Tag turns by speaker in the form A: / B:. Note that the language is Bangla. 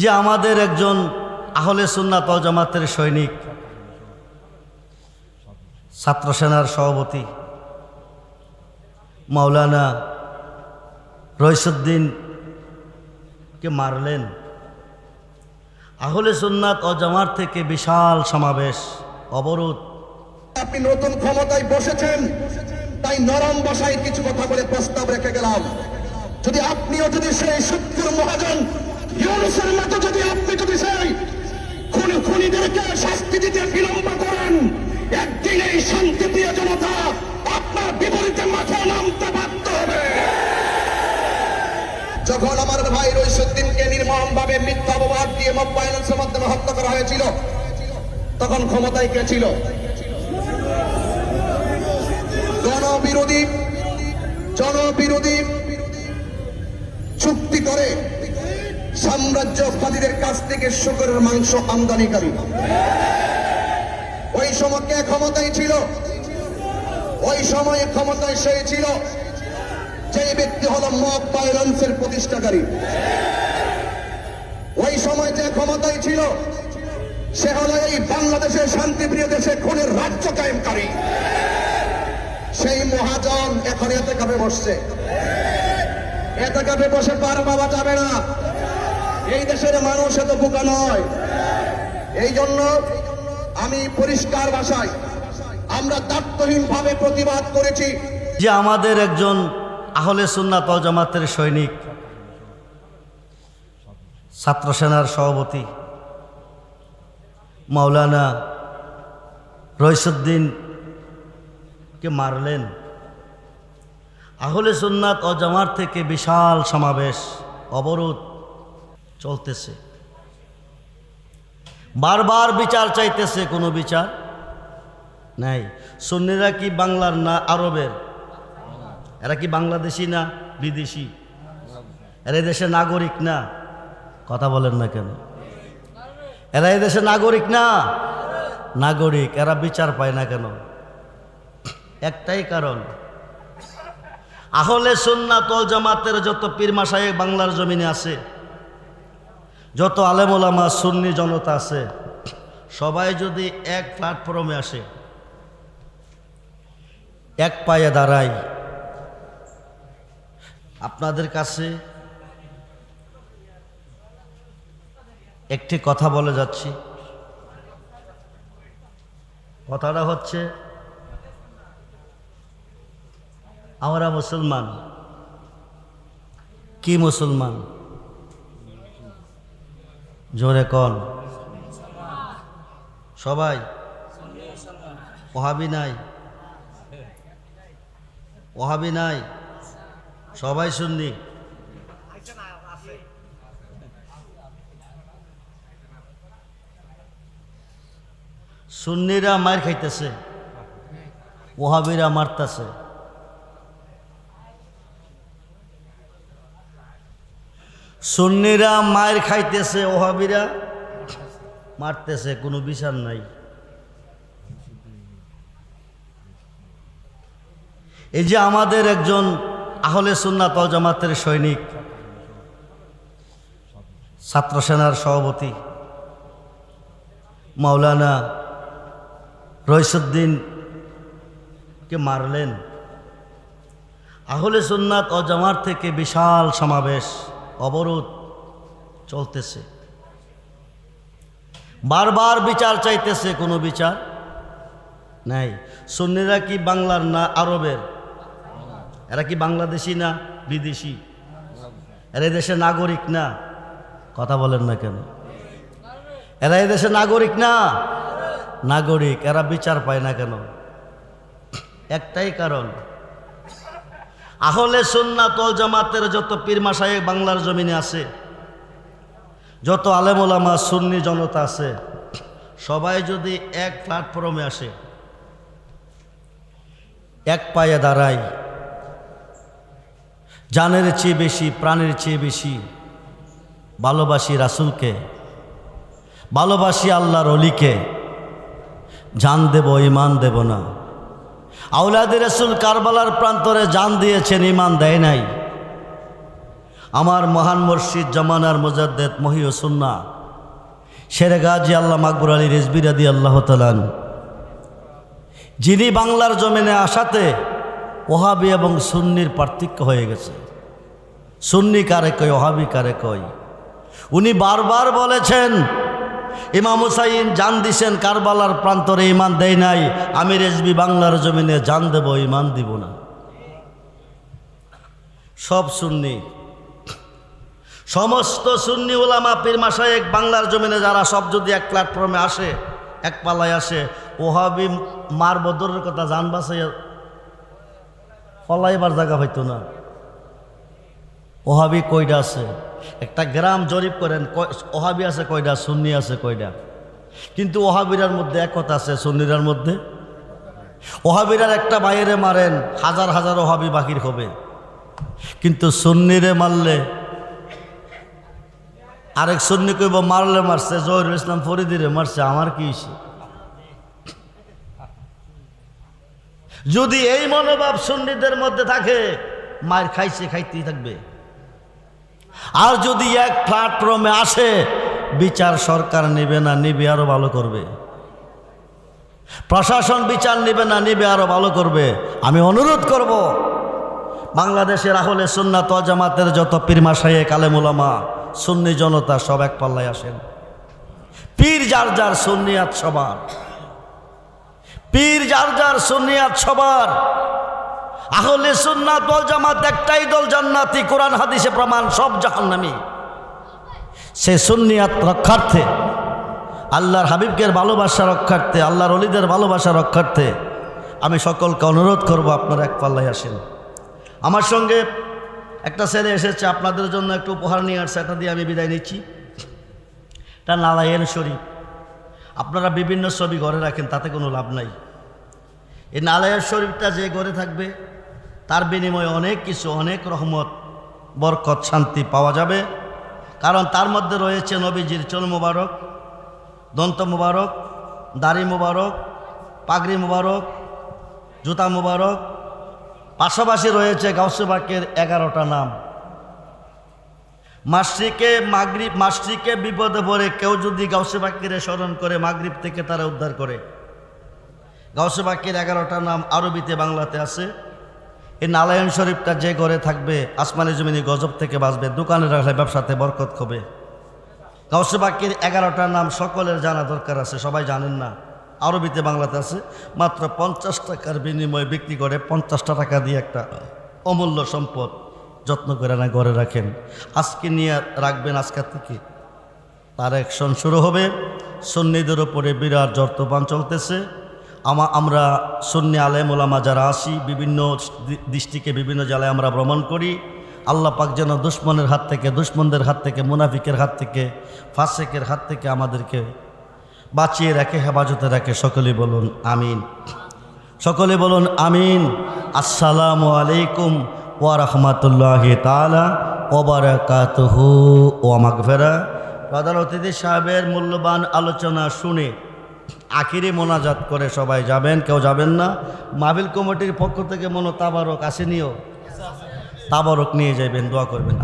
A: যে আমাদের একজন আহলে সুন্নাত ওয়াল জামাতের সৈনিক, ছাত্র সেনার সভাপতি মাওলানা রইসুদ্দিনকে মারলেন। আহলে সুন্নাত ওয়াল জামাত থেকে বিশাল সমাবেশ, অবরোধ।
B: আপনি নতুন ক্ষমতায় বসেছেন, তাই নরম ভাষায় কিছু কথা বলে প্রস্তাব রেখে গেলাম। যদি আপনিও যদি সেই শত্রুর মহাজন ইউনূসের মতো আপনি সেই খুনিদেরকে শাস্তি দিতে বিলম্ব করেন, একদিন এই শান্তিপ্রিয় জনতা আপনার বিপরীতে মাঠে নামতে বাধ্য হবে। যখন আমার ভাই রইসুদ্দিনকে নির্মমভাবে মিথ্যা অপবাদ দিয়ে মব ভায়োলেন্সের মাধ্যমে হত্যা করা হয়েছিল, তখন ক্ষমতায় কে ছিল? জনবিরোধী চুক্তি করে সাম্রাজ্যবাদীদের কাছ থেকে শুকরের মাংস আমদানিকারী। ওই সময় কে ক্ষমতায় ছিল? ওই সময়ে ক্ষমতায় সেই ছিল যে ব্যক্তি হলো মব ভায়োলেন্সের প্রতিষ্ঠাকারী। ওই সময় যে ক্ষমতায় ছিল সে হলো এই বাংলাদেশের শান্তিপ্রিয় দেশে খুনের রাজ্য কায়েমকারী। সেই মহাজন এখন এতে কাপে বসছে। এতে কাপে বসে পার পাওয়া যাবে না। এই দেশের মানুষ এত বোকা নয়। এই জন্য আমি পরিষ্কার ভাষায় আমরা দায়িত্বহীন ভাবে প্রতিবাদ করেছি
A: যে আমাদের একজন আহলে সুন্নাত ওয়াল জামাতের সৈনিক, ছাত্র সেনার সভাপতি মাওলানা রইসুদ্দিনকে মারলেন। আহলে সুন্নাত ওয়াল জামাত থেকে বিশাল সমাবেশ, অবরোধ চলতেছে। বারবার বিচার চাইতেছে, কোনো বিচার নাই। সুন্নিরা কি বাংলার না আরবের? এরা কি বাংলাদেশি না বিদেশি? এরা এই দেশের নাগরিক না? কথা বলেন না কেন? এরা এই দেশের নাগরিক না? নাগরিক। এরা বিচার পায় না কেন? একটাই কারণ, আহলে সুন্নাত ওয়াল জামাতের যত পীর মাশায়েখ বাংলার জমিনে আছে, যত আলেম ওলামা সুন্নি জনতা আছে, সবাই যদি এক প্ল্যাটফর্মে আসে, এক পায়ে দাঁড়ায়, আপনাদের কাছে একটি কথা বলে যাচ্ছি। কথাটা হচ্ছে, আমরা মুসলমান। কি মুসলমান? জোরে কন। সবাই ওহাবি নাই, ওহাবি নাই, সবাই সুন্নি। সুন্নিরা মার খাইতেছে, ওহাবিরা মারতেছে। সুন্নিরা মায়ের খাইতেছে, ওহাবিরা মারতেছে, কোনো বিচার নাই। এই যে আমাদের একজন আহলে সুন্নাত ওয়াল জামাতের সৈনিক, ছাত্র সেনার সভাপতি মাওলানা রইসুদ্দিনকে মারলেন। আহলে সুন্নাত ওয়াল জামাত থেকে বিশাল সমাবেশ, অবরোধ চলতেছে। বারবার বিচার চাইতেছে, কোনো বিচার নাই। সুন্নিরা কি বাংলার না আরবের? এরা কি বাংলাদেশি না বিদেশি? এরা এই দেশের নাগরিক না? কথা বলেন না কেন? এরা এই দেশের নাগরিক না? নাগরিক। এরা বিচার পায় না কেন? একটাই কারণ, আহলে সুন্নাত ওয়াল জামাতের যত পীর মাশায়েখ বাংলার জমিনে আছে, যত আলেম ওলামা সুন্নি জনতা আছে, সবাই যদি এক প্ল্যাটফর্মে আসে, এক পায়ে দাঁড়ায়, জানের চেয়ে বেশি, প্রাণের চেয়ে বেশি ভালোবাসি রাসূলকে, ভালোবাসি আল্লাহর ওলিকে, জান দেব ঈমান দেব না। আওলাদে রাসূল কারবালার প্রান্তরে জান দিয়েছেন, ঈমান দেয় নাই। আমার মহান মুর্শিদ জামানার মুজাদ্দেদ মহিউ সুন্নাহ শেরে গাজী আল্লাহ আকবর আলী রিজভী রাদিয়াল্লাহু তাআলা যিনি বাংলার জমিনে আসাতে ওহাবি এবং সুন্নির পার্থক্য হয়ে গেছে। সুন্নি কারে কয়, ওহাবি কারে কয়। উনি বারবার বলেছেন, ইমাম হুসাইন জান দিছেন কারবালার প্রান্তরে, ইমান দেয় নাই। আমি রিজভী বাংলার জমিনে জান দেব, ইমান দিব না। সব সুন্নি, সমস্ত সুন্নি উলামা পীর মাশায়েখ বাংলার জমিনে যারা সব যদি এক প্ল্যাটফর্মে আসে, এক পাল্লায় আসে, ওহাবি মার বদরের কথা জান বাঁচাই পলাইবার জায়গা হইতো না। ওহাবি কয়টা আছে? একটা গ্রাম জরিপ করেন, ওহাবি আছে কয়টা, সুন্নি আছে কয়টা? কিন্তু ওহাবিরার মধ্যে একতা আছে, সুন্নিরার মধ্যে। ওহাবিরার একটা বাইরে মারেন, হাজার হাজার ওহাবি বাকির হবে। কিন্তু সুন্নিরে মারলে আরেক সুন্নি কইব মারলে মারছে, জহিরুল ইসলাম ফরিদিরে মারছে, আমার কি হইছে? যদি এই মনোভাব সুন্নিদের মধ্যে থাকে, মায়ের খাইছে, খাইতেই থাকবে। আর যদি এক প্ল্যাটফর্মে আসে, বিচার সরকার নেবে না, নিবে আরো ভালো করবে। প্রশাসন বিচার নেবে না, নিবে আরো ভালো করবে। আমি অনুরোধ করব, বাংলাদেশের আহলে সুন্নাত ওয়াল জামাতের যত পীর মাশায়েখ আলেম উলামা সুন্নি জনতা সব এক পাল্লায় আসেন। পীর যার যার, সুন্নিয়াত সবার। পীর যার যার, সুন্নিয়াত সবার। আহলে সুন্নাত ওয়াল জামাত একটাই দল, জান্নাতি। কোরআন হাদিসে প্রমাণ, সব জাহান্নামী। সে সুন্নিয়াত রক্ষার্থে, আল্লাহর হাবিবকে ভালোবাসা রক্ষার্থে, আল্লাহর ওলিদের ভালোবাসা রক্ষার্থে আমি সকলকে অনুরোধ করব, আপনারা এক পাল্লায় আসেন। আমার সঙ্গে একটা ছেলে এসেছে, আপনাদের জন্য একটু উপহার নিয়ে আসছে, এটা দিয়ে আমি বিদায় নিচ্ছি। এটা নালায়েন শরীফ। আপনারা বিভিন্ন ছবি ঘরে রাখেন, তাতে কোনো লাভ নাই। এই নালায়েন শরীফটা যে ঘরে থাকবে, তার বিনিময়ে অনেক কিছু, অনেক রহমত, বরকত, শান্তি পাওয়া যাবে। কারণ তার মধ্যে রয়েছে নবীজির চুল মুবারক, দন্ত মুবারক, দাড়ি মুবারক, পাগড়ি মুবারক, জুতা মুবারক। পাশাপাশি রয়েছে গাউসে পাকের 11টা নাম। মাসরিকে বিপদে পড়ে কেউ যদি গাউসে পাকের স্মরণ করে, মাগরিব থেকে তারা উদ্ধার করে। গাউসে পাকের 11টা নাম আরবিতে, বাংলাতে আছে। এই নালায়েন শরীফটা যে ঘরে থাকবে, আসমানি জমিনি গজব থেকে বাঁচবে, দোকানে রাখলে ব্যবসাতে বরকত হবে। গাউসে পাকের 11টা নাম সকলের জানা দরকার আছে, সবাই জানেন না। আরবিতে, বাংলাতে আছে। মাত্র 50 টাকার বিনিময়ে বিক্রি করে, 50টা টাকা দিয়ে একটা অমূল্য সম্পদ যত্ন করে না ঘরে রাখেন। আজকে নিয়ে রাখবেন, আজকের থেকে তার অ্যাকশন শুরু হবে। সুন্নিদের ওপরে বিরাট জর্তবান চলতেছে। আমরা সুন্নি আলেম ওলামা যারা আসি, বিভিন্ন ডিস্ট্রিক্টে, বিভিন্ন জেলায় আমরা ভ্রমণ করি। আল্লাহ পাক যেন দুশ্মনের হাত থেকে, দুশ্মনদের হাত থেকে, মুনাফিকের হাত থেকে, ফাসেকের হাত থেকে আমাদেরকে বাঁচিয়ে রাখে, হেফাজতে রাখে। সকলে বলুন আমিন। সকলে বলুন আমিন। আসসালামু আলাইকুম ওয়া রাহমাতুল্লাহি তাআলা ওয়া বারাকাতুহু ওয়া মাগফিরা। প্রধান অতিথি সাহেবের মূল্যবান আলোচনা শুনে আখিরি মোনাজাত করে সবাই যাবেন, কেউ যাবেন না। মাহফিল কমিটির পক্ষ থেকে তাবারক আসেনিও, তাবারক নিয়ে যাবেন, দোয়া করবেন।